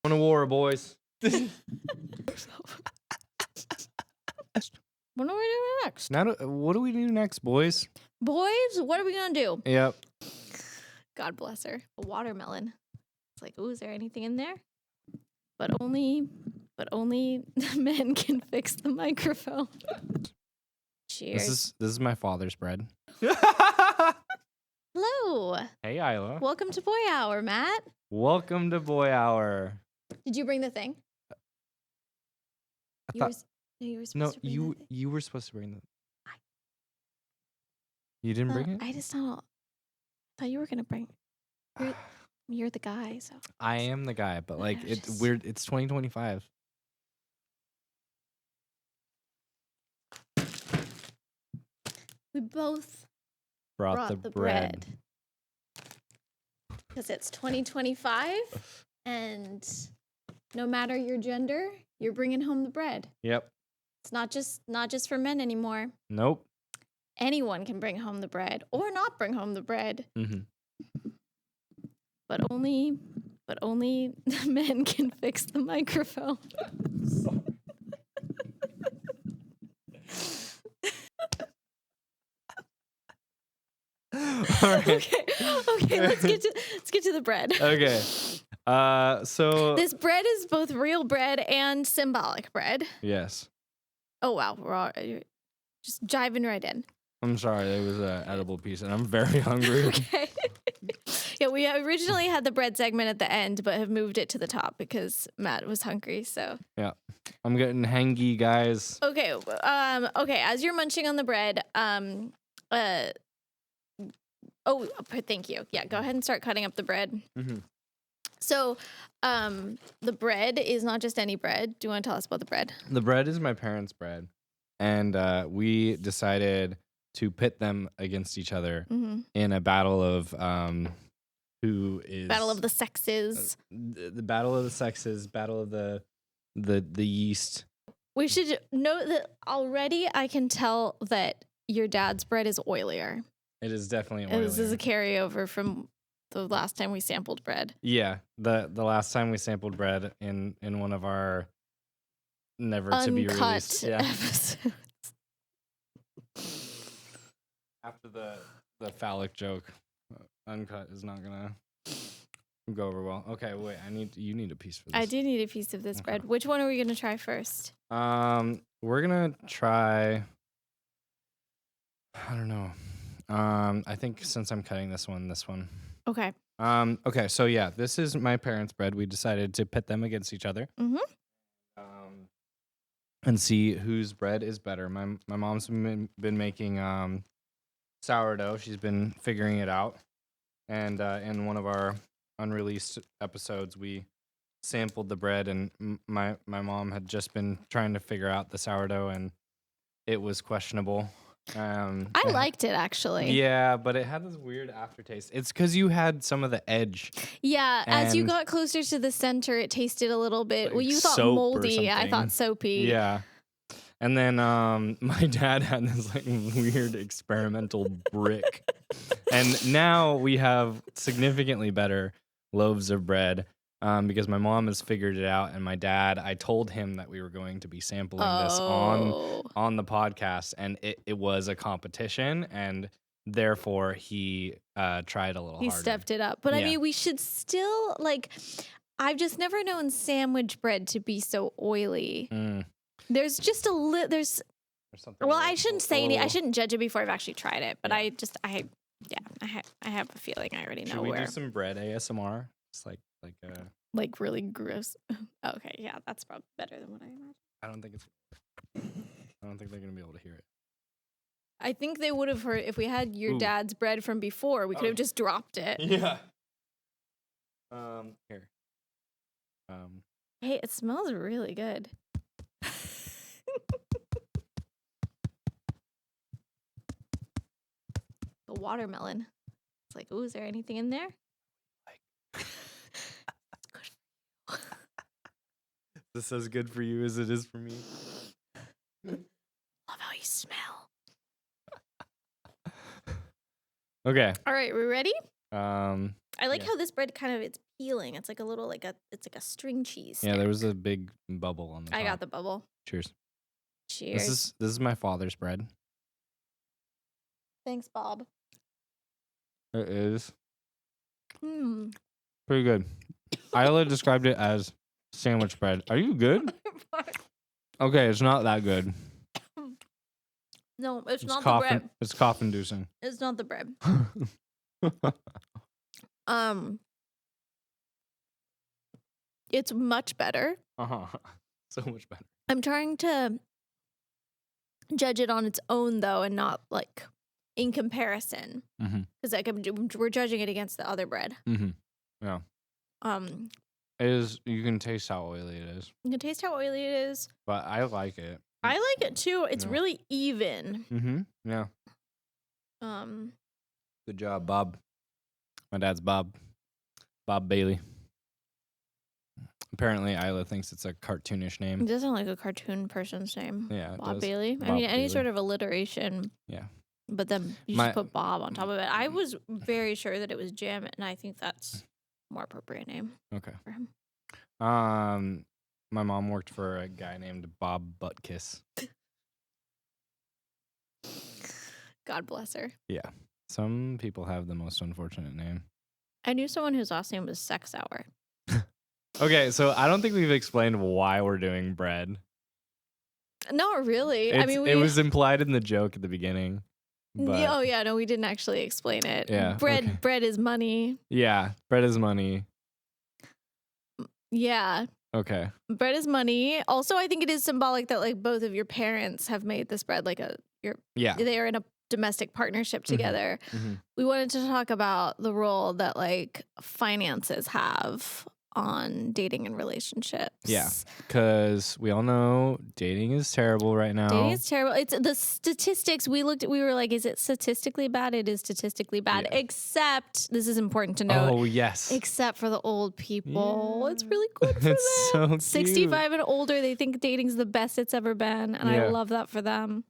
On a war, boys. What are we doing next? Now, what do we do next, boys? Boys, what are we going to do? Yep. God bless her. A watermelon. It's like, ooh, is there anything in there? But only men can fix the microphone. Cheers. This is my father's bread. Hello. Hey, Aila. Welcome to Boy Hour, Matt. Welcome to Boy Hour. Did you bring the thing? You were supposed to bring the thing. You were supposed to bring the. You didn't bring it? I just thought you were gonna bring. You're the guy, so. I am the guy, but like it's weird. It's 2025. We both Brought the bread. Because it's 2025, and no matter your gender, you're bringing home the bread. Yep. It's not just for men anymore. Nope. Anyone can bring home the bread or not bring home the bread. Mm-hmm. But only men can fix the microphone. All right. Okay, let's get to the bread. Okay. So this bread is both real bread and symbolic bread. Yes. Oh wow, we're just jiving right in. I'm sorry, it was an edible piece, and I'm very hungry. Okay. Yeah, we originally had the bread segment at the end, but have moved it to the top because Matt was hungry. So yeah, I'm getting hangy, guys. Okay. Okay. As you're munching on the bread, Oh, thank you. Yeah, go ahead and start cutting up the bread. Mm-hmm. So, the bread is not just any bread. Do you want to tell us about the bread? The bread is my parents' bread, and we decided to pit them against each other in a battle of who is battle of the sexes. The battle of the sexes, battle of the yeast. We should note that already. I can tell that your dad's bread is oilier. It is definitely oilier. This is a carryover from the last time we sampled bread. Yeah, the last time we sampled bread in one of our never to be released episodes. After the phallic joke, uncut is not gonna go over well. Okay, wait, you need a piece for this. I do need a piece of this bread. Which one are we gonna try first? We're gonna try. I don't know. I think since I'm cutting this one. Okay. Okay, so yeah, this is my parents' bread. We decided to pit them against each other. Mm-hmm. And see whose bread is better. My mom's been making sourdough. She's been figuring it out. And in one of our unreleased episodes, we sampled the bread, and my mom had just been trying to figure out the sourdough, and it was questionable. I liked it, actually. Yeah, but it had this weird aftertaste. It's because you had some of the edge. Yeah, as you got closer to the center, it tasted a little bit. Like well, you thought moldy. I thought soapy. Yeah. And then my dad had this like weird experimental brick. And now we have significantly better loaves of bread. Because my mom has figured it out, and my dad, I told him that we were going to be sampling this on the podcast, and it was a competition, and therefore he tried a little harder. He stepped it up. But I mean, we should still, I've just never known sandwich bread to be so oily. There's just a little, I shouldn't say I shouldn't judge it before I've actually tried it, but I have a feeling I already know Should we where. do some bread ASMR? Just like really gross. Okay, yeah, that's probably better than what I imagined. I don't think they're gonna be able to hear it. I think they would have heard if we had your dad's bread from before. We could have just dropped it. Yeah. Here. Hey, it smells really good. The watermelon. It's like, ooh, is there anything in there? Is this as good for you as it is for me? Love how you smell. Okay. All right, we ready? I like how this bread it's appealing. It's like a little it's like a string cheese. Yeah, stick. there was a big bubble on the top. I got the bubble. Cheers. Cheers. This is my father's bread. Thanks, Bob. It is Hmm. pretty good. Aila described it as sandwich bread. Are you good? Okay, it's not that good. No, it's not cough the bread. It's cough inducing. It's not the bread. It's much better. So much better. I'm trying to judge it on its own though, and not like in comparison, because we're judging it against the other bread. Yeah. It is. You can taste how oily it is. You can taste how oily it is. But I like it. I like it too. It's really even. Yeah. Good job, Bob. My dad's Bob. Bob Bailey. Apparently, Aila thinks it's a cartoonish name. It does sound like a cartoon person's name. Yeah, Bob Bailey. Bob I mean, any Bailey. sort of alliteration. Yeah. But then you just put Bob on top of it. I was very sure that it was Jim, and I think that's a more appropriate name. Okay. For him. My mom worked for a guy named Bob Buttkiss. God bless her. Yeah. Some people have the most unfortunate name. I knew someone whose last name was Sex Hour. Okay, so I don't think we've explained why we're doing bread. Not really. I mean, it was implied in the joke at the beginning. But oh yeah, no, we didn't actually explain it. Yeah, bread is money. Yeah, bread is money. Yeah. Okay. Bread is money. Also, I think it is symbolic that like both of your parents have made this bread they are in a domestic partnership together. We wanted to talk about the role that like finances have on dating and relationships. Yeah, because we all know dating is terrible right now. Dating is terrible. It's the statistics we looked at. We were like, is it statistically bad? It is statistically bad. Yeah. Except, this is important to note. Oh, yes. Except for the old people. Yeah. It's really good for it's them. So cute. 65 and older, they think dating's the best it's ever been. And I love that for them.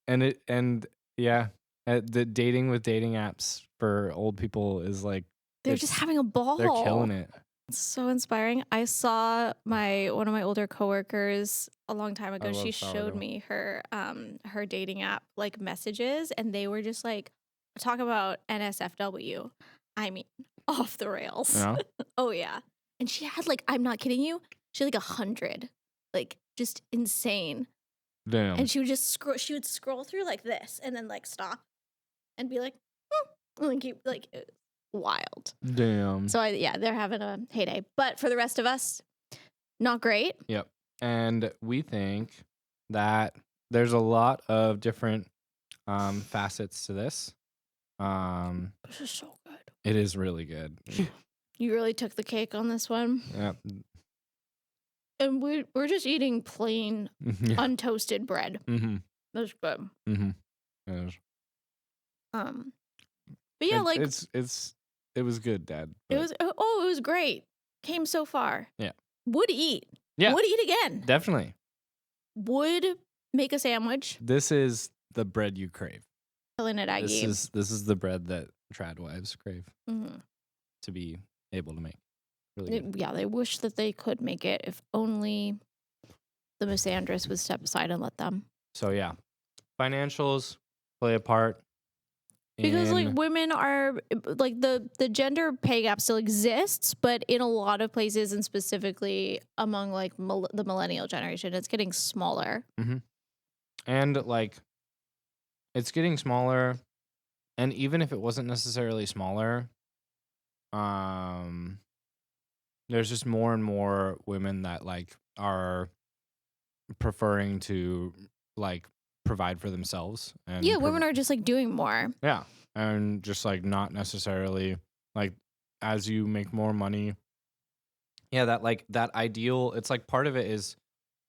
The dating with dating apps for old people is like, they're just having a ball. They're killing it. It's so inspiring. I saw one of my older coworkers a long time ago. She showed me her dating app like messages, and they were just like, talk about NSFW. I mean, off the rails. Yeah. Oh yeah. And she had like, I'm not kidding you, she had like 100, like just insane. Damn. And she would just scroll through like this, and then like stop, and be like, and then keep like. Wild. Damn. So they're having a heyday. But for the rest of us, not great. Yep. And we think that there's a lot of different facets to this. This is so good. It is really good. You really took the cake on this one. Yeah. And we're just eating plain, untoasted bread. That's good. It is. But yeah, like it was good, Dad. It was great. Came so far. Yeah. Would eat. Yeah. Would eat again. Definitely. Would make a sandwich. This is the bread you crave. Killing it at you. This is the bread that trad wives crave to be able to make. Really good. They wish that they could make it if only the misandrous would step aside and let them. So yeah, financials play a part. Because like women are like the gender pay gap still exists, but in a lot of places and specifically among like the millennial generation, it's getting smaller. And like it's getting smaller, and even if it wasn't necessarily smaller, there's just more and more women that like are preferring to like provide for themselves. And women are just like doing more. Yeah. And just like not necessarily like as you make more money. Yeah, that ideal, it's like part of it is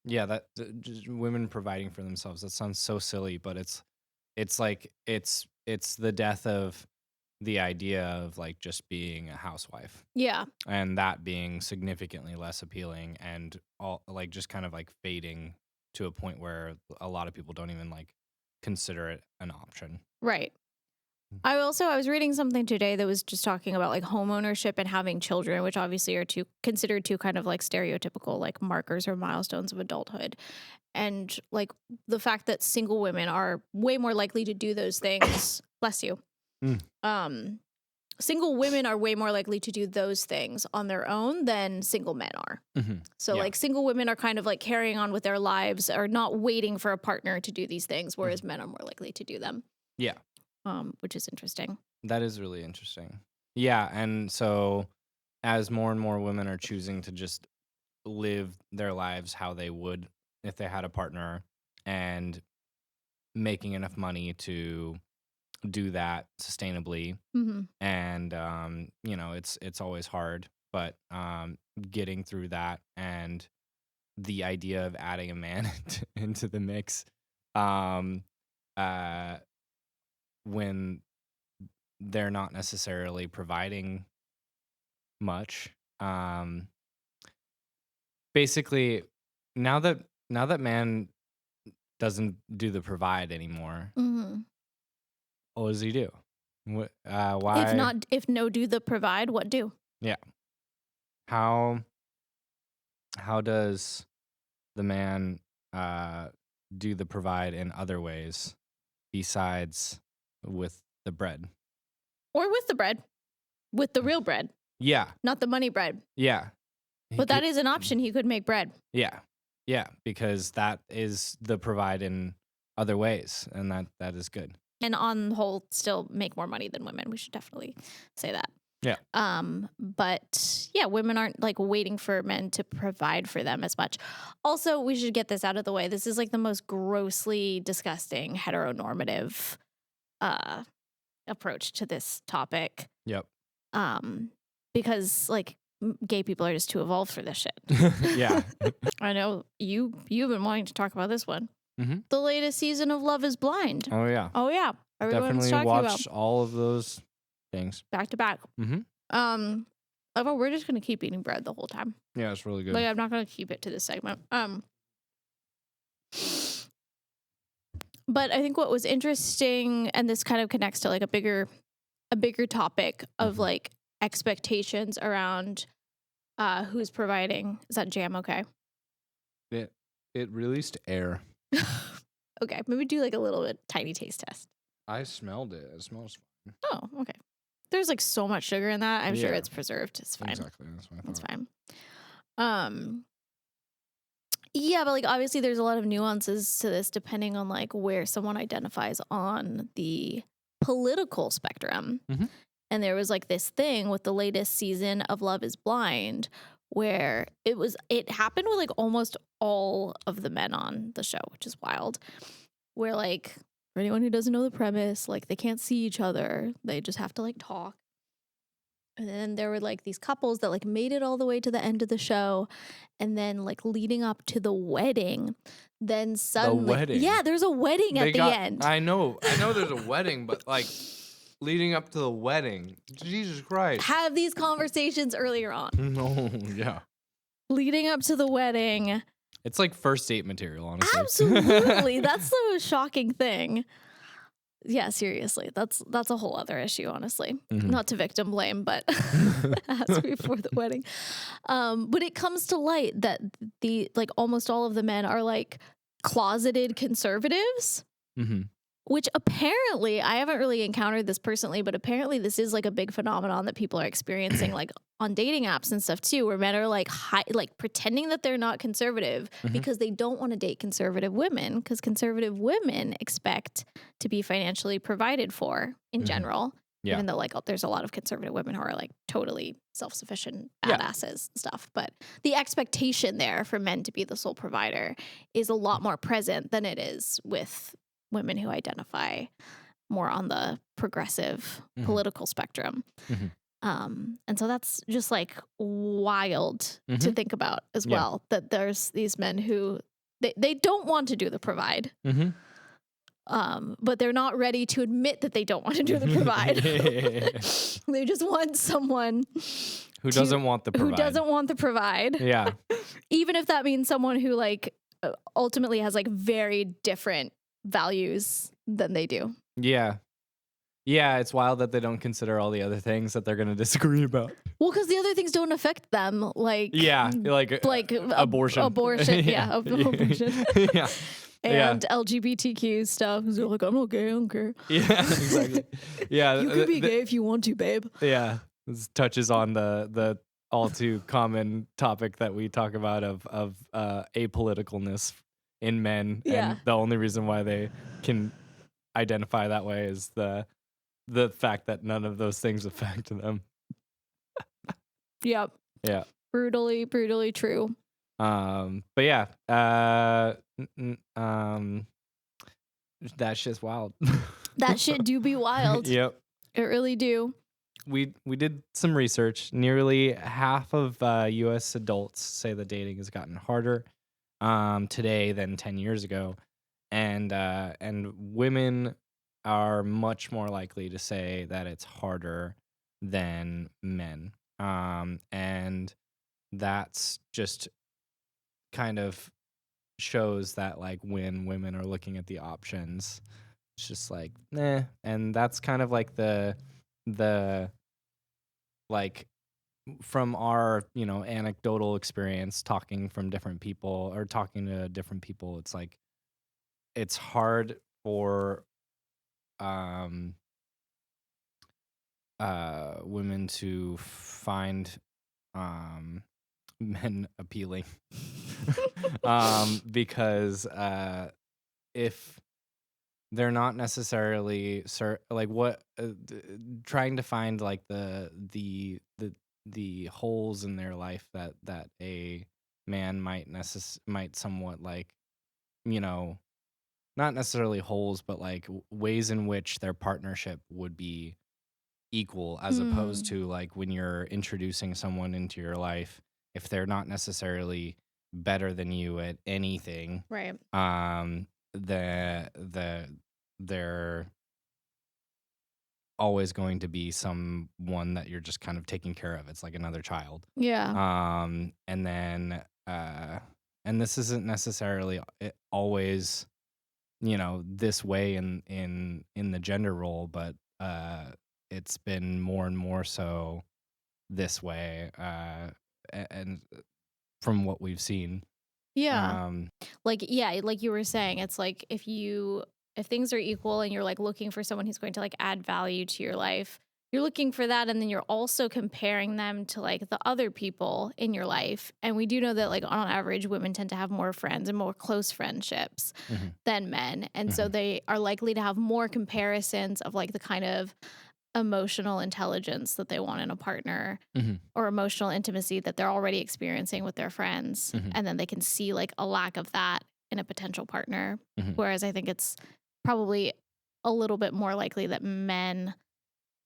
that just women providing for themselves. That sounds so silly, but it's like it's the death of the idea of like just being a housewife. Yeah. And that being significantly less appealing and all like just kind of like fading to a point where a lot of people don't even like consider it an option. Right. I was reading something today that was just talking about like home ownership and having children, which obviously are considered two kind of like stereotypical like markers or milestones of adulthood. And like the fact that single women are way more likely to do those things. Bless you. Single women are way more likely to do those things on their own than single men are. Mm-hmm. So like single women are kind of like carrying on with their lives, are not waiting for a partner to do these things, whereas men are more likely to do them. Yeah. Which is interesting. That is really interesting. Yeah, and so as more and more women are choosing to just live their lives how they would if they had a partner and making enough money to do that sustainably. Mm-hmm. And it's always hard, but getting through that and the idea of adding a man into the mix when they're not necessarily providing much. Basically, now that man doesn't do the provide anymore, what does he do? Why? If no do the provide, what do? Yeah. How does the man do the provide in other ways besides with the bread? Or with the bread. With the real bread. Yeah. Not the money bread. Yeah. But that is an option. He could make bread. Yeah. Yeah. Because that is the provide in other ways. And that is good. And on the whole, still make more money than women. We should definitely say that. Yeah. But yeah, women aren't like waiting for men to provide for them as much. Also, we should get this out of the way. This is like the most grossly disgusting heteronormative approach to this topic. Yep. Because like gay people are just too evolved for this shit. Yeah. I know you've been wanting to talk about this one. Mm-hmm. The latest season of Love is Blind. Oh yeah. Everyone's definitely watched about all of those things back to back. Mm-hmm. We're just gonna keep eating bread the whole time. Yeah, it's really good. Like I'm not gonna keep it to this segment. But I think what was interesting, and this kind of connects to like a bigger topic of like expectations around who's providing. Is that jam okay? It released air. Okay, maybe do like a little bit tiny taste test. I smelled it. It smells fine. Oh, okay. There's like so much sugar in that. I'm sure it's preserved. It's fine. Exactly. That's what I thought. It's fine. Yeah, but like obviously there's a lot of nuances to this depending on like where someone identifies on the political spectrum. Mm-hmm. And there was like this thing with the latest season of Love is Blind where it happened with like almost all of the men on the show, which is wild. Where like for anyone who doesn't know the premise, like they can't see each other. They just have to like talk. And then there were like these couples that like made it all the way to the end of the show. And then like leading up to the wedding, then suddenly. The wedding? Yeah, there's a wedding at the end. I know there's a wedding, but like leading up to the wedding, Jesus Christ. Have these conversations earlier on. No, yeah. Leading up to the wedding. It's like first date material, honestly. Absolutely. That's the most shocking thing. Yeah, seriously. That's a whole other issue, honestly. Mm-hmm. Not to victim blame, but as before the wedding. But it comes to light that the like almost all of the men are like closeted conservatives. Mm-hmm. Which apparently, I haven't really encountered this personally, but apparently this is like a big phenomenon that people are experiencing like on dating apps and stuff too, where men are like pretending that they're not conservative because they don't want to date conservative women because conservative women expect to be financially provided for in general. Yeah. Even though like there's a lot of conservative women who are like totally self-sufficient badasses and stuff. But the expectation there for men to be the sole provider is a lot more present than it is with women who identify more on the progressive political spectrum. And so that's just like wild to think about as well, that there's these men who they don't want to do the provide. But they're not ready to admit that they don't want to do the provide. They just want someone who doesn't want the provide. Who doesn't want the provide. Yeah. Even if that means someone who like ultimately has like very different values than they do. Yeah. Yeah, it's wild that they don't consider all the other things that they're going to disagree about. Well, because the other things don't affect them, Yeah, like abortion. abortion, yeah, abortion, Yeah. and LGBTQ stuff. They're like, I'm not gay, I don't care. Yeah, exactly. Yeah, You can be gay if you want to, babe. yeah. This touches on the all too common topic that we talk about of apoliticalness in men, Yeah. and the only reason why they can identify that way is the fact that none of those things affect them. Yep. Yeah. Brutally, brutally true. But yeah, that shit's wild. That shit do be wild. Yep. It really do. We did some research. Nearly half of U.S. adults say the dating has gotten harder today than 10 years ago, and women are much more likely to say that it's harder than men. And that's just kind of shows that like when women are looking at the options, it's just like and that's kind of like the like from our anecdotal experience talking from different people or talking to different people, it's like it's hard for um women to find men appealing because if they're not necessarily like what trying to find like the holes in their life that a man might somewhat like you know not necessarily holes but like ways in which their partnership would be equal, as opposed to like when you're introducing someone into your life, if they're not necessarily better than you at anything, Right. they're always going to be someone that you're just kind of taking care of. It's like another child. Yeah. And then and this isn't necessarily always this way in the gender role, but it's been more and more so this way, and from what we've seen. Yeah. Like you were saying, it's like if things are equal and you're like looking for someone who's going to like add value to your life, you're looking for that, and then you're also comparing them to like the other people in your life. And we do know that like on average women tend to have more friends and more close friendships than men, and so they are likely to have more comparisons of like the kind of emotional intelligence that they want in a partner or emotional intimacy that they're already experiencing with their friends. And then they can see like a lack of that in a potential partner. Whereas I think it's probably a little bit more likely that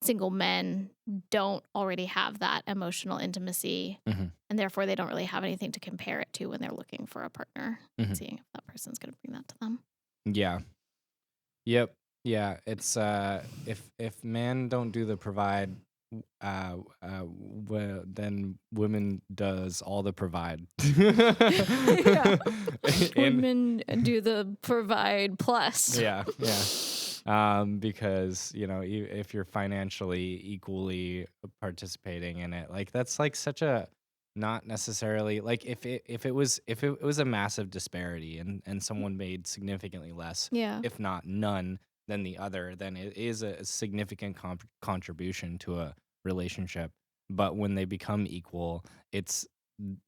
single men don't already have that emotional intimacy, and therefore they don't really have anything to compare it to when they're looking for a partner, seeing if that person's going to bring that to them. Yeah. Yep. Yeah. It's if men don't do the provide, well, then women does all the provide. Yeah. And Women do the provide plus. yeah. Because if you're financially equally participating in it, like that's like such a not necessarily like if it was a massive disparity and someone made significantly less, Yeah. if not none, than the other, then it is a significant contribution to a relationship. But when they become equal, it's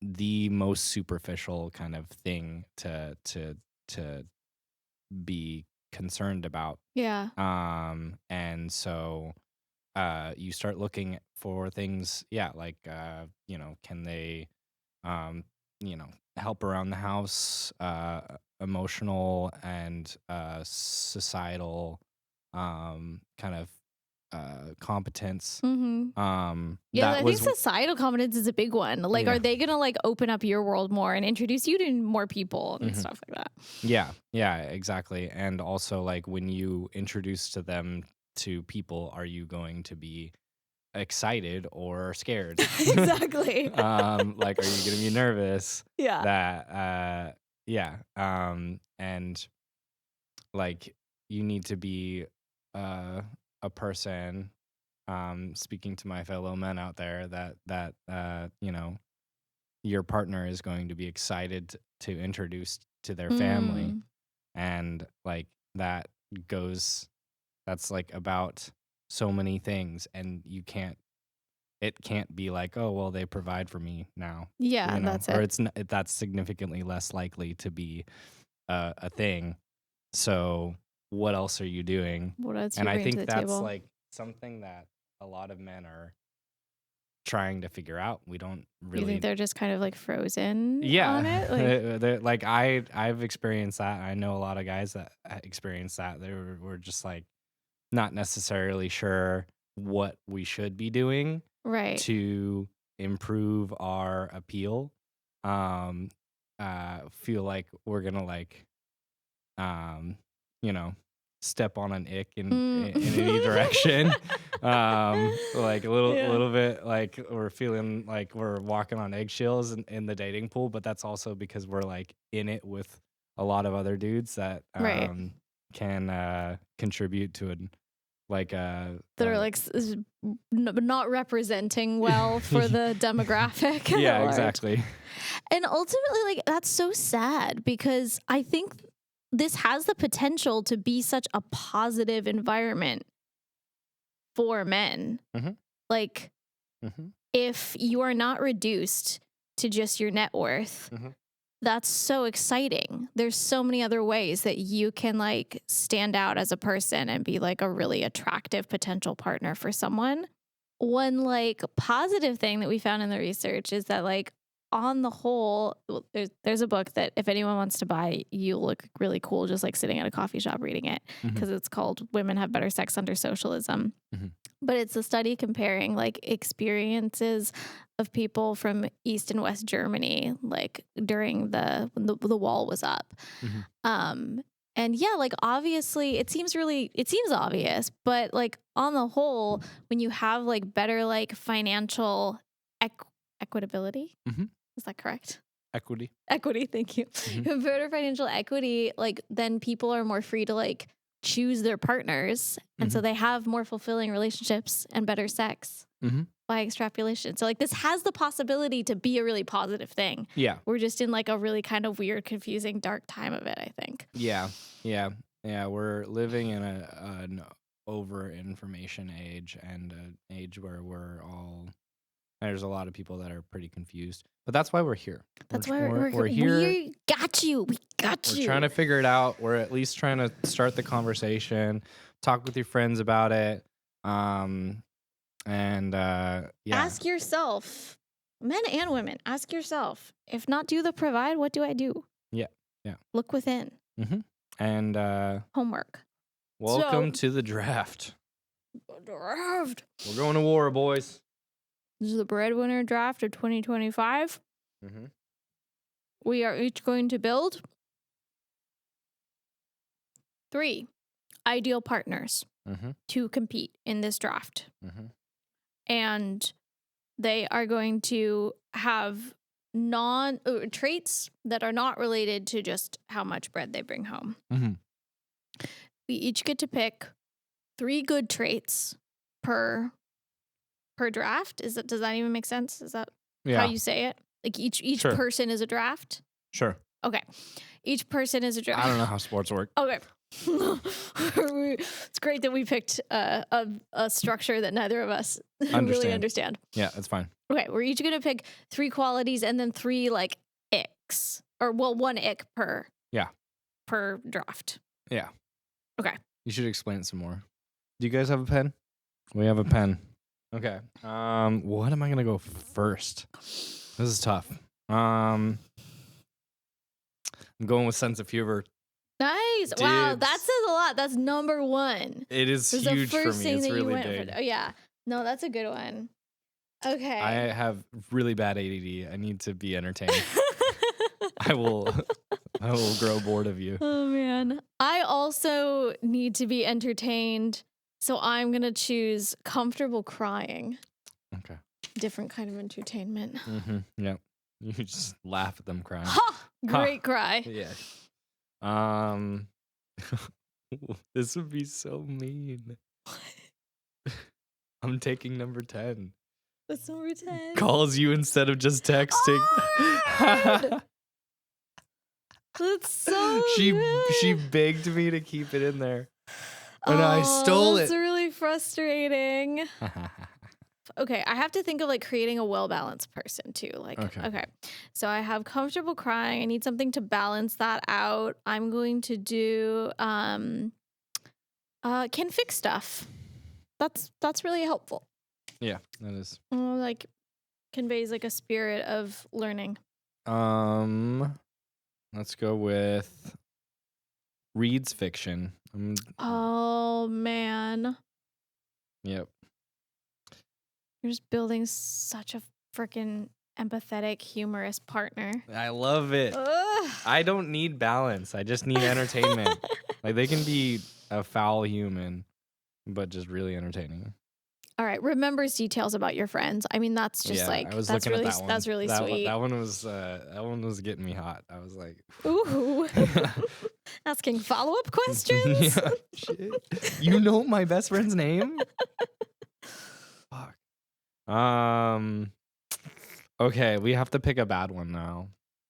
the most superficial kind of thing to be concerned about. Yeah. And so you start looking for things, like can they help around the house, emotional and societal kind of competence. Yeah, That I think was societal competence is a big one. Like, Yeah. are they gonna like open up your world more and introduce you to more people and stuff like that? Yeah, exactly. And also like when you introduce them to people, are you going to be excited or scared? Exactly. Like, are you gonna be nervous Yeah. that and like you need to be a person, speaking to my fellow men out there, that your partner is going to be excited to introduce to their family, Mm. and like that goes, that's like about so many things, and it can't be like, oh well, they provide for me now, Yeah, that's or it. that's significantly less likely to be a thing. So what else are you doing? What else And you I bring to think the that's table? like something that a lot of men are trying to figure out. We don't You think really. they're just kind of like frozen on Yeah, it? Like, like I've experienced that. I know a lot of guys that experienced that. They were just like not necessarily sure what we should be doing right. to improve our appeal. Um, feel like we're gonna like, um, you know, step on an ick Mm. in any direction. Like a Yeah. little bit like we're feeling like we're walking on eggshells in the dating pool, but that's also because we're like in it with a lot of other dudes that Right. can contribute to an like That are like not representing well for the demographic at yeah, large. exactly. And ultimately, like, that's so sad because I think this has the potential to be such a positive environment for men. Mhm. Like, Mhm. if you are not reduced to just your net worth, Mhm. that's so exciting. There's so many other ways that you can like stand out as a person and be like a really attractive potential partner for someone. One like positive thing that we found in the research is that like on the whole, there's a book that if anyone wants to buy, you look really cool just like sitting at a coffee shop reading it, Mhm. because it's called Women Have Better Sex Under Socialism. Mhm. But it's a study comparing like experiences of people from East and West Germany, like during when the wall was up. Mhm. And yeah, like obviously it seems obvious, but like on the whole, when you have like better like financial equitability, Mhm. is that correct? Equity. Equity, thank you. Mhm. You have better financial equity, like then people are more free to like choose their partners, and so Mhm. they have more fulfilling relationships and better sex Mhm. by extrapolation. So like this has the possibility to be a really positive thing. Yeah. We're just in like a really kind of weird, confusing, dark time of it, I think. Yeah. Yeah. Yeah. We're living in an over information age, and an age where there's a lot of people that are pretty confused. But that's why we're here. That's why We're here. we got you. We got We're you. trying to figure it out. We're at least trying to start the conversation, talk with your friends about it. And yeah. Ask yourself, men and women, ask yourself, if not do the provide, what do I do? Yeah. Yeah. Look within. Mm-hmm. And Homework. welcome to the draft. Draft. We're going to war, boys. This is the breadwinner draft of 2025. Mm-hmm. We are each going to build 3 ideal partners Mm-hmm. to compete in this draft. Mm-hmm. And they are going to have traits that are not related to just how much bread they bring home. Mm-hmm. We each get to pick 3 good traits per draft. Does that even make sense? Is that how you say it? Like each Sure. person is a draft? Sure. Okay. Each person is a draft. I don't know how sports work. Okay. It's great that we picked a structure that neither of us really understand. Yeah, that's fine. Okay, we're each going to pick 3 qualities and then 3 like icks, or well, 1 ick per draft. Yeah. Okay. You should explain it some more. Do you guys have a pen? We have a pen. Okay. What am I gonna go first? This is tough. I'm going with sense of humor. Nice. Wow, Dudes. that says a lot. That's number 1. It is That's huge the for first me. thing It's that really you went big. for. Oh yeah. No, that's a good one. Okay. I have really bad ADD. I need to be entertained. I will grow bored of you. Oh man. I also need to be entertained, so I'm going to choose comfortable crying. Okay. Different kind of entertainment. Mm-hmm. Yeah. You just laugh at them crying. Ha! Great cry. Yeah. This would be so mean. I'm taking number 10. What's number 10? Calls you instead of just texting. Oh, that's so she good. begged me to keep it in there. And I stole that's it. really frustrating. Okay, I have to think of like creating a well-balanced person too. Like, okay. So I have comfortable crying. I need something to balance that out. I'm going to do can fix stuff. That's really helpful. Yeah, that is. Like conveys like a spirit of learning. Let's go with reads fiction. Oh man. Yep. You're just building such a freaking empathetic, humorous partner. I love it. Ugh. I don't need balance. I just need entertainment. Like they can be a foul human, but just really entertaining. All right, remembers details about your friends. I mean, that's just I was that's looking really at that one. that's really sweet. That one was getting me hot. I was like, ooh, asking follow-up questions. Yeah, shit. You know my best friend's name? Fuck. Okay, we have to pick a bad one now.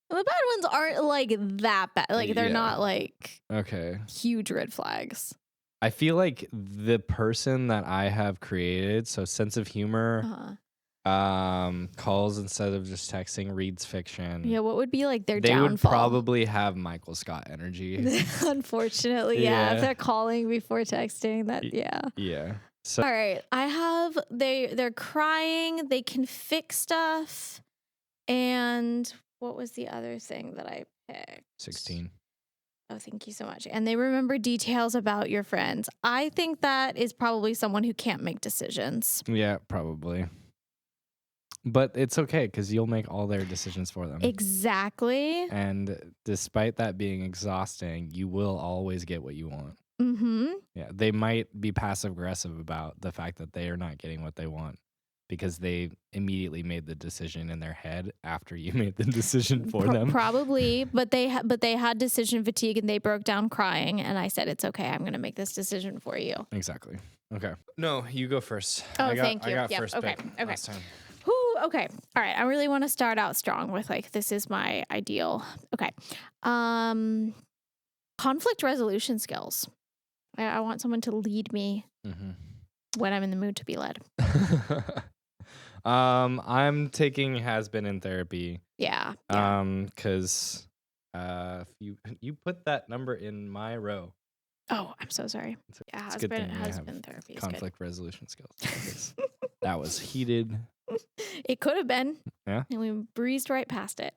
The bad ones aren't like that bad. Like they're not like okay huge red flags. I feel like the person that I have created, so sense of humor, calls instead of just texting, reads fiction. Yeah, what would be like their downfall? They would probably have Michael Scott energy. Unfortunately, yeah. If they're calling before texting, Yeah. So all right, I have they're crying, they can fix stuff, and what was the other thing that I picked? 16. Oh, thank you so much. And they remember details about your friends. I think that is probably someone who can't make decisions. Yeah, probably. But it's okay because you'll make all their decisions for them. Exactly. And despite that being exhausting, you will always get what you want. Mm-hmm. Yeah, they might be passive aggressive about the fact that they are not getting what they want because they immediately made the decision in their head after you made the decision for them. Probably, but they had decision fatigue and they broke down crying. And I said, "It's okay. I'm going to make this decision for you." Exactly. Okay. No, you go first. Oh, thank you. I got first pick last time. Whew, okay. All right. I really want to start out strong with like this is my ideal. Okay. Conflict resolution skills. I want someone to lead me when I'm in the mood to be led. I'm taking has been in therapy. Yeah. Because you put that number in my row. Oh, I'm so sorry. Yeah, has been therapy. Conflict resolution skills. That was heated. It could have been. Yeah. And we breezed right past it.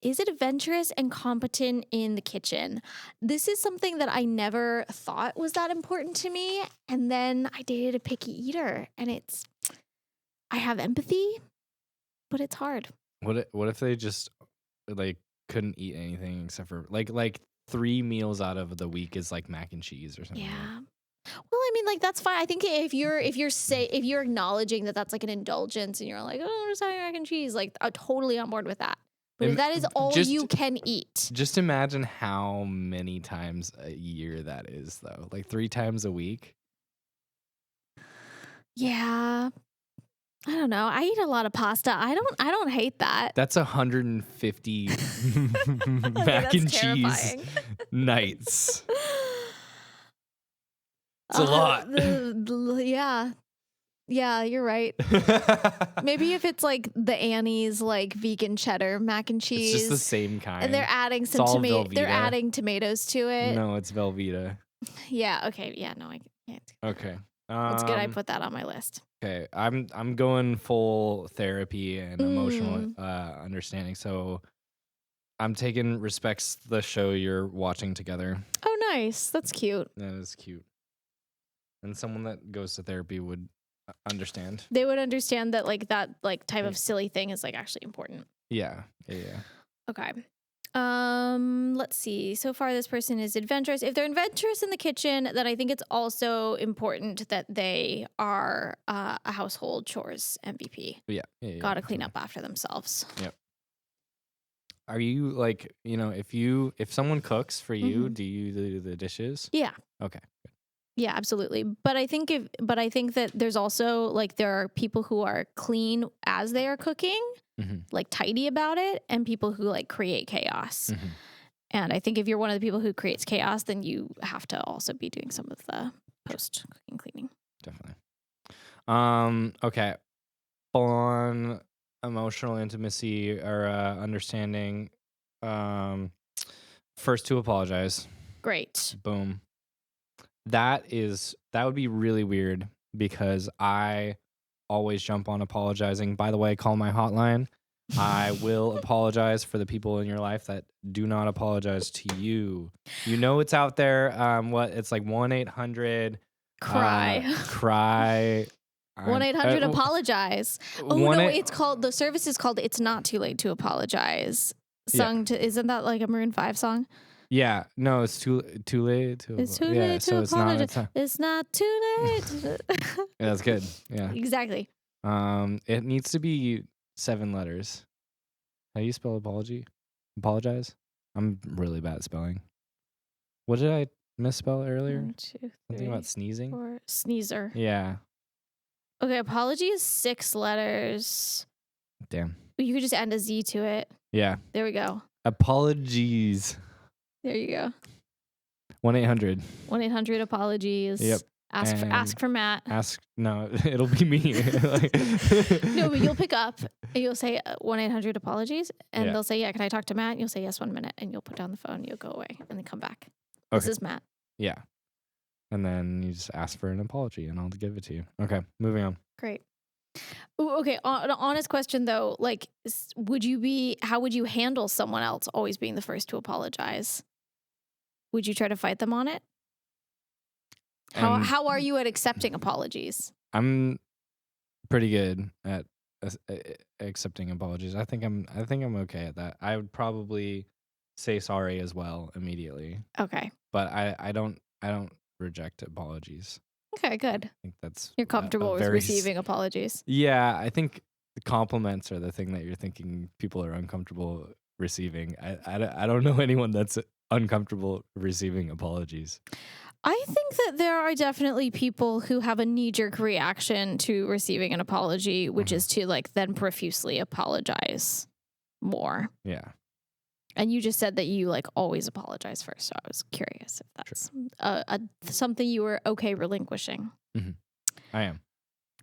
Is it adventurous and competent in the kitchen? This is something that I never thought was that important to me. And then I dated a picky eater and I have empathy, but it's hard. What if they just like couldn't eat anything except for like 3 meals out of the week is like mac and cheese or something? Yeah. Well, I mean, like that's fine. I think if you're acknowledging that that's like an indulgence and you're like, oh, I'm just having mac and cheese, like I'm totally on board with that. But if that is all you can eat, just imagine how many times a year that is, though. Like 3 times a week. Yeah. I don't know. I eat a lot of pasta. I don't hate that. That's 150 mac and cheese nights. It's a lot. Yeah. Yeah, you're right. Maybe if it's like the Annie's like vegan cheddar mac and cheese. It's just the same kind. And they're adding they're adding tomatoes to it. No, it's Velveeta. Yeah, okay. Yeah, no, I can't. Okay. It's good I put that on my list. Okay. I'm going full therapy and emotional understanding. So I'm taking respects the show you're watching together. Oh, nice. That's cute. That is cute. And someone that goes to therapy would understand. They would understand that like that like type of silly thing is like actually important. Yeah. Okay. Let's see. So far this person is adventurous. If they're adventurous in the kitchen, then I think it's also important that they are a household chores MVP. Yeah. Gotta clean up after themselves. Yep. Are you like, if someone cooks for you, do you do the dishes? Yeah. Okay. Yeah, absolutely. But I think that there's also like there are people who are clean as they are cooking, like tidy about it, and people who like create chaos. And I think if you're one of the people who creates chaos, then you have to also be doing some of the post cooking cleaning. Definitely. Okay. On emotional intimacy or understanding. First to apologize. Great. Boom. That would be really weird because I always jump on apologizing. By the way, call my hotline. I will apologize for the people in your life that do not apologize to you. You know it's out there. It's like 1-800 Cry. cry. 1-800 apologize. Oh no, it's called, the service is called It's Not Too Late to Apologize. Isn't that like a Maroon 5 song? Yeah, no, it's too late to. It's too late to apologize. It's not too late. Yeah, that's good. Yeah, exactly. It needs to be 7 letters. How do you spell apologize? I'm really bad at spelling. What did I misspell earlier? 1, 2, 3, something about sneezing. 4. Sneezer. Yeah. Okay, apology is 6 letters. Damn. You could just add a Z to it. Yeah. There we go. Apologies. There you go. 1-800. 1-800 apologies. Yep. Ask for Matt. No, it'll be me. No, but you'll pick up and you'll say 1-800 apologies, and they'll say, "Yeah, can I talk to Matt?" And you'll say, "Yes, 1 minute," and you'll put down the phone. You'll go away and then come back. Okay. This is Matt. Yeah, and then you just ask for an apology, and I'll give it to you. Okay, moving on. Great. Ooh, okay, an honest question though, like, how would you handle someone else always being the first to apologize? Would you try to fight them on it? How are you at accepting apologies? I'm pretty good at accepting apologies. I think I'm okay at that. I would probably say sorry as well immediately. Okay. But I don't reject apologies. Okay, good. I think that's you're comfortable with receiving apologies. Yeah, I think the compliments are the thing that you're thinking people are uncomfortable receiving. I don't know anyone that's uncomfortable receiving apologies. I think that there are definitely people who have a knee-jerk reaction to receiving an apology, which is to like then profusely apologize more. Yeah. And you just said that you like always apologize first, so I was curious if that's something you were okay relinquishing. I am.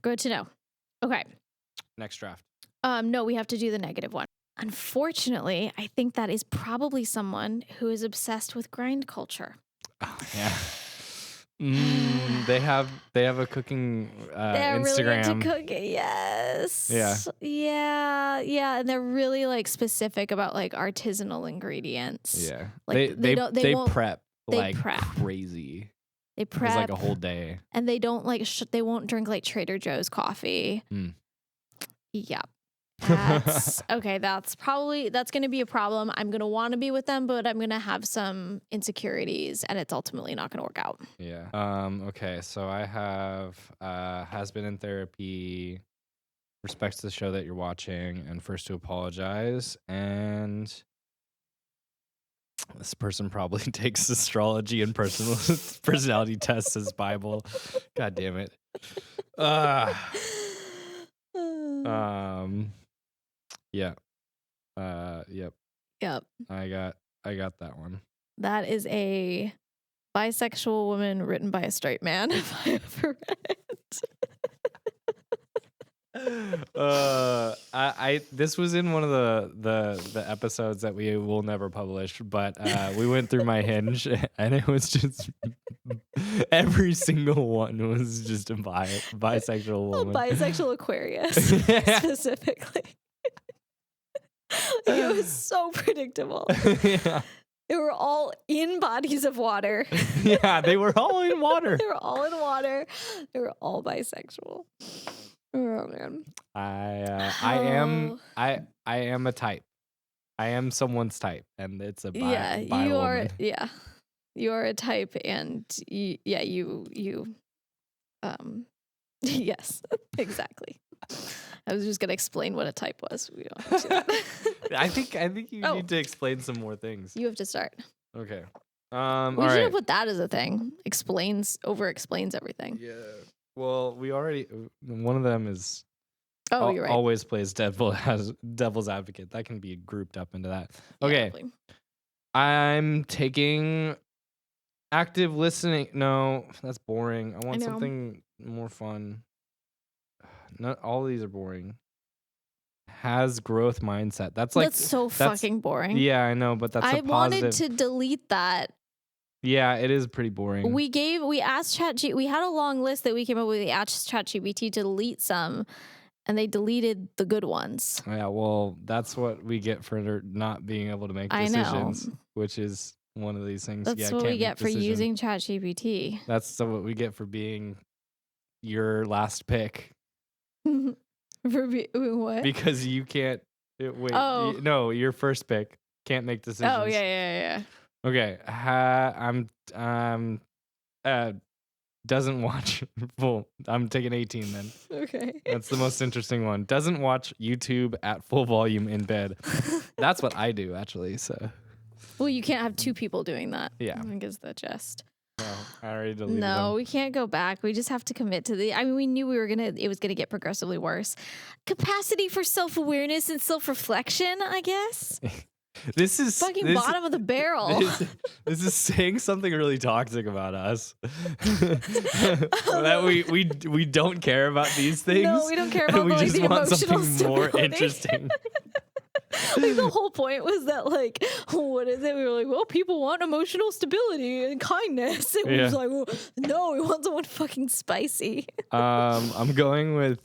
Good to know. Okay. Next draft. No, we have to do the negative one. Unfortunately, I think that is probably someone who is obsessed with grind culture. Oh, yeah. They have a cooking they're Instagram. Really into cooking, yes. Yeah, and they're really like specific about like artisanal ingredients. Yeah, like they prep like crazy. They prep it's like a whole day, and they don't like they won't drink like Trader Joe's coffee. Yeah. That's okay. That's going to be a problem. I'm going to want to be with them, but I'm going to have some insecurities and it's ultimately not going to work out. Yeah. Okay. So I have, has been in therapy, respects the show that you're watching, and first to apologize. And this person probably takes astrology and personality tests as Bible. God damn it. Yeah. Yep. Yep. I got that one. That is a bisexual woman written by a straight man, if I ever read it. This was in one of the episodes that we will never publish, but we went through my Hinge and it was just every single one was just a bisexual woman. A bisexual Aquarius specifically. It was so predictable. Yeah. They were all in bodies of water. Yeah, they were all in water. They were all in water. They were all bisexual. Oh man. I am a type. I am someone's type, and it's a bi you are. woman. Yeah, you are a type, and you yes, exactly. I was just gonna explain what a type was. We don't have to do that. I think you need to explain some more things. You have to start. Okay. We all should have right. put that as a thing. Over explains everything. Yeah. Well, we already one of them is Oh, you're right. always plays devil's advocate. That can be grouped up into that. Okay. Yeah, I'm taking active listening. No, that's boring. I want something more fun. Not all of these are boring. Has growth mindset. That's fucking boring. Yeah, I know, but that's a positive. I wanted to delete that. Yeah, it is pretty boring. We asked ChatGPT. We had a long list that we came up with. We asked ChatGPT to delete some, and they deleted the good ones. Yeah, well, that's what we get for not being able to make decisions, which is one of these things. That's what we get for using ChatGPT. That's what we get for being your last pick. What? Because you can't wait. Oh. No, your first pick can't make decisions. Oh, yeah. Okay, doesn't watch full. I'm taking 18 then. Okay. That's the most interesting one. Doesn't watch YouTube at full volume in bed. That's what I do, actually. So. Well, you can't have two people doing that. Yeah. I think is the gist. No, I already deleted No, we can't go back. We just have to commit to we knew it was gonna get progressively worse. Capacity for self-awareness and self-reflection, I guess. This is bottom of the barrel. This is saying something really toxic about us. That we don't care about these things. No, we don't care about we just the want emotional something more stability. interesting. The whole point was that what is it? We were like, well, people want emotional stability and kindness. And we was like, well, no, we want someone fucking spicy. I'm going with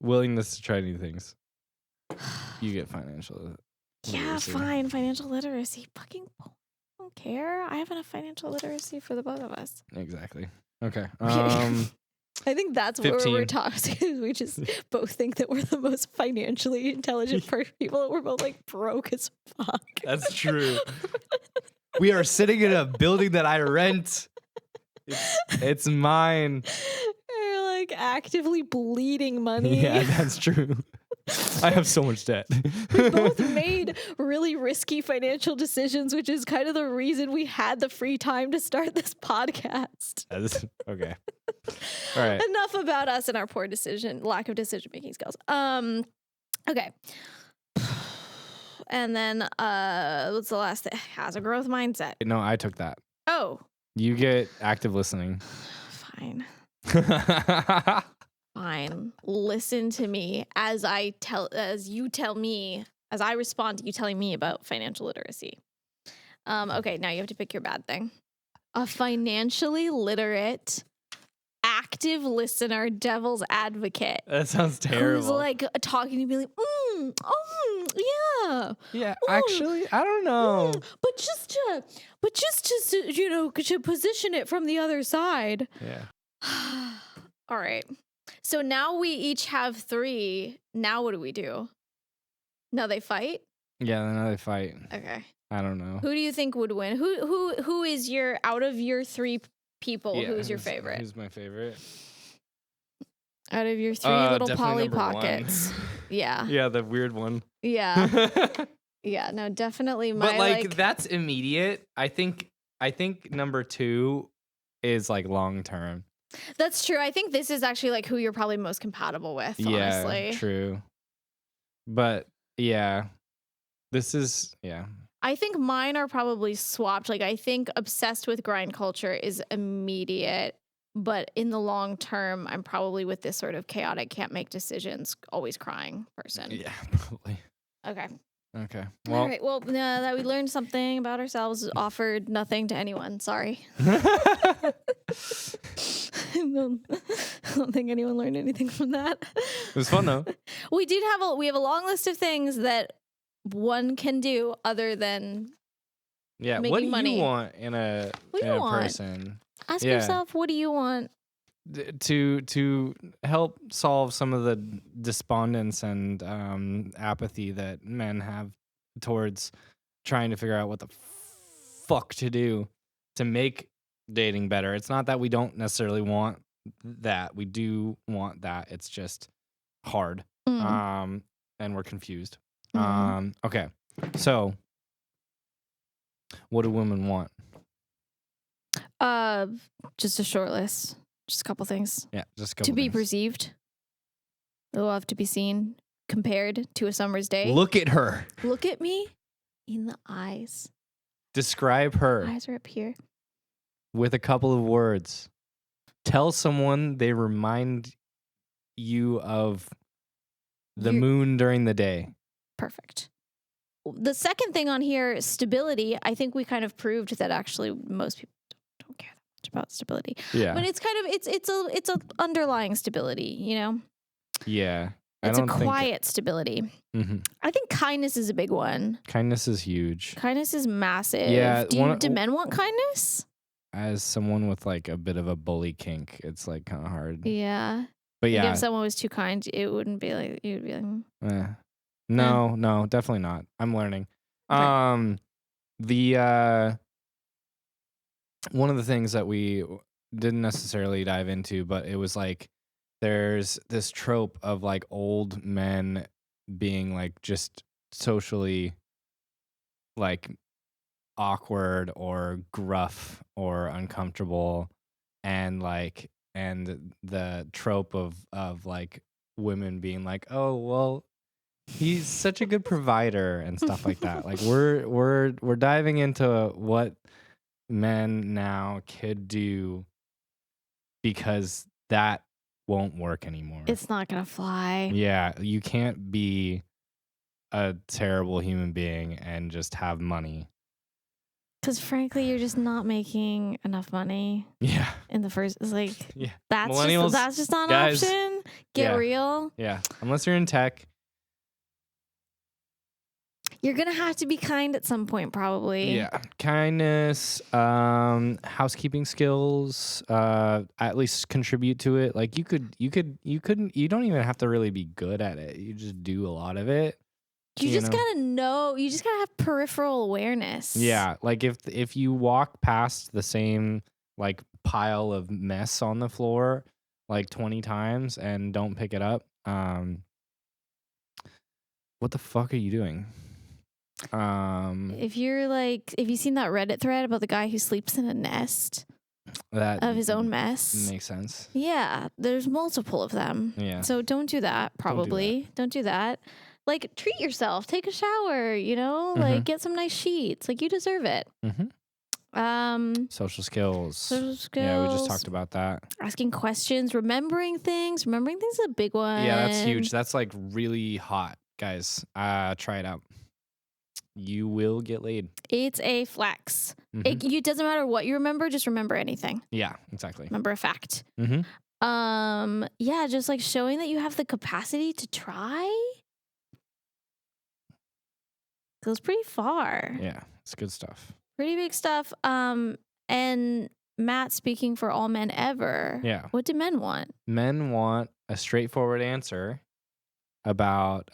willingness to try new things. You get financial literacy. Yeah, fine. Financial literacy. Fucking don't care. I have enough financial literacy for the both of us. Exactly. Okay. I think that's 15. where we're talking. We just both think that we're the most financially intelligent people. We're both broke as fuck. That's true. We are sitting in a building that I rent. It's mine. We're actively bleeding money. Yeah, that's true. I have so much debt. We both made really risky financial decisions, which is kind of the reason we had the free time to start this podcast. Okay. All right. Enough about us and our lack of decision-making skills. Okay. And then what's the last thing? Has a growth mindset. No, I took that. Oh. You get active listening. Fine. Fine. Listen to me as I respond to you telling me about financial literacy. Okay, now you have to pick your bad thing. A financially literate, active listener, devil's advocate. That sounds terrible. Who's talking to me yeah. Yeah, actually, I don't know. But just to position it from the other side. Yeah. All right. So now we each have 3. Now what do we do? Now they fight? Yeah, now they fight. Okay. I don't know. Who do you think would win? Who is out of your 3 people, who's your favorite? Who's my favorite? Out of your 3 little Polly number Pockets. Yeah. Yeah, the weird one. Yeah. Yeah, no, definitely my But that's immediate. I think number 2 is long term. That's true. I think this is actually who you're probably most compatible with, honestly. Yeah, true. But yeah. This is I think mine are probably swapped. I think obsessed with grind culture is immediate, but in the long term, I'm probably with this sort of chaotic, can't make decisions, always crying person. Yeah, probably. Okay. Well, all right. Well, that we learned something about ourselves, offered nothing to anyone. Sorry. I don't think anyone learned anything from that. It was fun though. We have a long list of things that one can do other than making what do money. you want in a person? Ask yourself, what do you want? To help solve some of the despondence and apathy that men have towards trying to figure out what the fuck to do to make dating better. It's not that we don't necessarily want that. We do want that. It's just hard. And we're confused. Okay. So What do women want? Just a short list. Just a couple things. Yeah, just a couple To be things. perceived. Love to be seen. Compared to a summer's day. Look at her. Look at me in the eyes. Describe her. Eyes are up here. With a couple of words. Tell someone they remind you of the moon during the day. Perfect. The second thing on here, stability. I think we kind of proved that actually most people don't care that much about stability. Yeah. But it's kind of it's a underlying stability, you know? Yeah. It's a quiet stability. Mm-hmm. I think kindness is a big one. Kindness is huge. Kindness is massive. Yeah. Do men want kindness? As someone with like a bit of a bully kink, it's like kind of hard. Yeah. But like yeah. if someone was too kind, it wouldn't be like, you'd be like, No, definitely not. I'm learning. Okay. The one of the things that we didn't necessarily dive into, but it was like there's this trope of like old men being like just socially like awkward or gruff or uncomfortable, and the trope of like women being like, oh well, he's such a good provider and stuff like that. Like we're diving into what men now could do, because that won't work anymore. it's not going to fly. Yeah, you can't be a terrible human being and just have money. Because frankly, you're just not making enough money. Yeah. In the first, it's like, yeah. that's just not an option. Get real. Yeah. Unless you're in tech. You're going to have to be kind at some point, probably. Yeah. Kindness, housekeeping skills, at least contribute to it. Like you don't even have to really be good at it. You just do a lot of it. You just gotta know. You just gotta have peripheral awareness. Yeah, like if you walk past the same like pile of mess on the floor like 20 times and don't pick it up, what the fuck are you doing? If you've seen that Reddit thread about the guy who sleeps in a nest of his own mess, makes sense. Yeah, there's multiple of them. Yeah. So don't do that. Probably don't do that. Like, treat yourself. Take a shower, like get some nice sheets. Like, you deserve it. Mm-hmm. Social skills. Yeah, we just talked about that. Asking questions, remembering things. Remembering things is a big one. Yeah, that's huge. That's like really hot, guys. Try it out. You will get laid. It's a flex. Mm-hmm. It doesn't matter what you remember. Just remember anything. Yeah, exactly. Remember a fact. Mm-hmm. Yeah, just like showing that you have the capacity to try. Goes pretty far. Yeah, it's good stuff. Pretty big stuff. And Matt, speaking for all men ever. Yeah. What do men want? Men want a straightforward answer about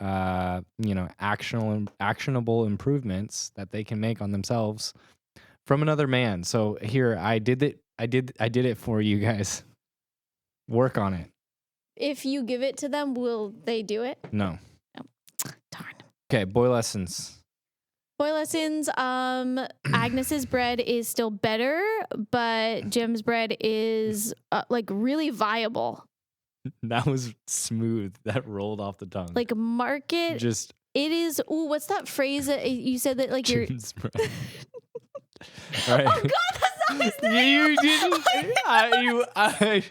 actionable improvements that they can make on themselves from another man. So here, I did it for you guys. Work on it. If you give it to them, will they do it? No. Darn. Okay, boy lessons. Boy lessons. Agnes's bread is still better, but Jim's bread is like really viable. That was smooth. That rolled off the tongue. Like market. Just. It is. Ooh, what's that phrase that you said that like Jim's bread. Right. Oh God, that's not his name. You didn't.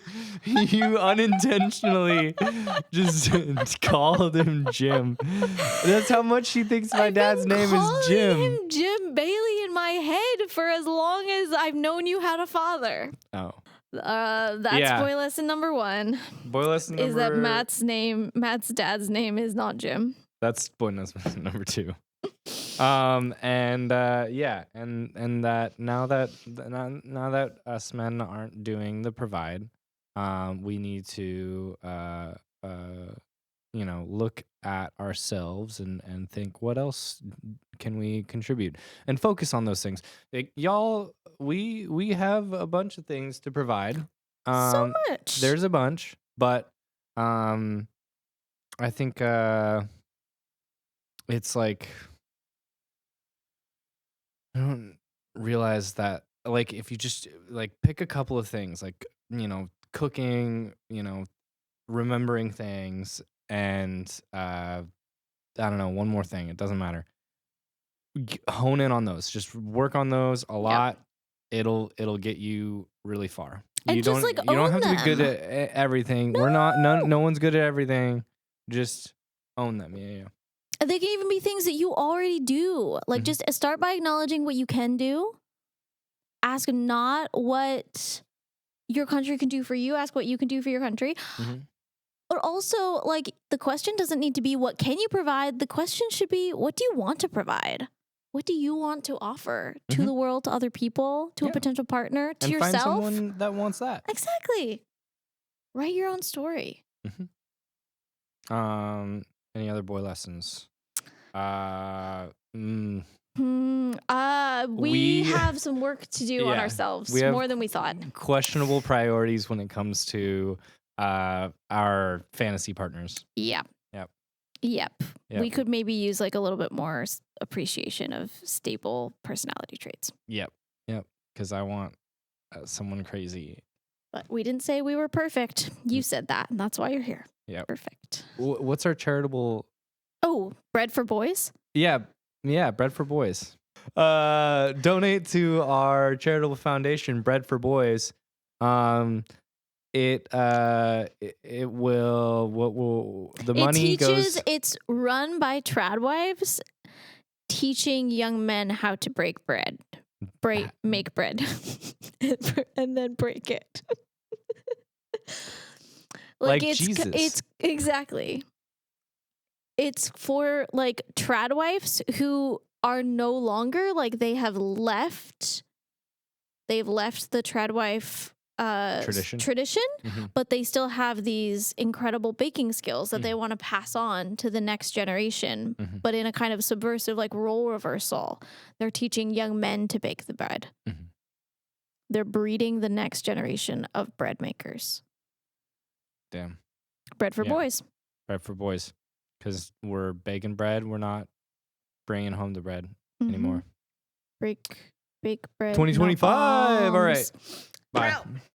You unintentionally just called him Jim. That's how much she thinks my dad's name is Jim. Him Jim Bailey in my head for as long as I've known you had a father. Oh. That's boy lesson number 1. Boy lesson number... is that Matt's dad's name is not Jim. That's boy lesson number 2. And that now that us men aren't doing the provide, we need to look at ourselves and think, what else can we contribute, and focus on those things. Like, y'all, we have a bunch of things to provide. So much. There's a bunch, but I think it's like, realize that, like, if you just like pick a couple of things, like, cooking, remembering things, and I don't know, one more thing. It doesn't matter. Hone in on those. Just work on those a Yep. lot. It'll get you really far. And just like own have to be good them. at everything. We're No. not no one's good at everything. Just own them. Yeah. They can even be things that you already do. Like, Mhm. just start by acknowledging what you can do. Ask not what your country can do for you. Ask what you can do for your country. Mhm. But also, like, the question doesn't need to be what can you provide? The question should be what do you want to provide? What do you want to offer to the world, to other people, to a potential partner, to And yourself? find someone that wants that. Exactly. Write your own story. Any other boy lessons? We have some work to do on ourselves, we have more than we thought. Questionable priorities when it comes to our fantasy partners. Yep. We could maybe use like a little bit more appreciation of stable personality traits. Yep. Because I want someone crazy. But we didn't say we were perfect. You said that, and that's why you're here. Yeah. Perfect. What's our charitable? Oh, Bread for Boys? Yeah, Bread for Boys. Donate to our charitable foundation, Bread for Boys. It will. What will the money goes? It's run by tradwives, teaching young men how to make bread, and then break it. like Jesus. It's exactly. It's for like tradwives who are no longer like they've left the tradwife tradition, but they still have these incredible baking skills that they want to pass on to the next generation, but in a kind of subversive like role reversal. They're teaching young men to bake the bread. They're breeding the next generation of bread makers. Damn. Bread for boys. Bread for boys. Because we're baking bread. We're not bringing home the bread anymore. Bake bread. 2025. All right. Bye.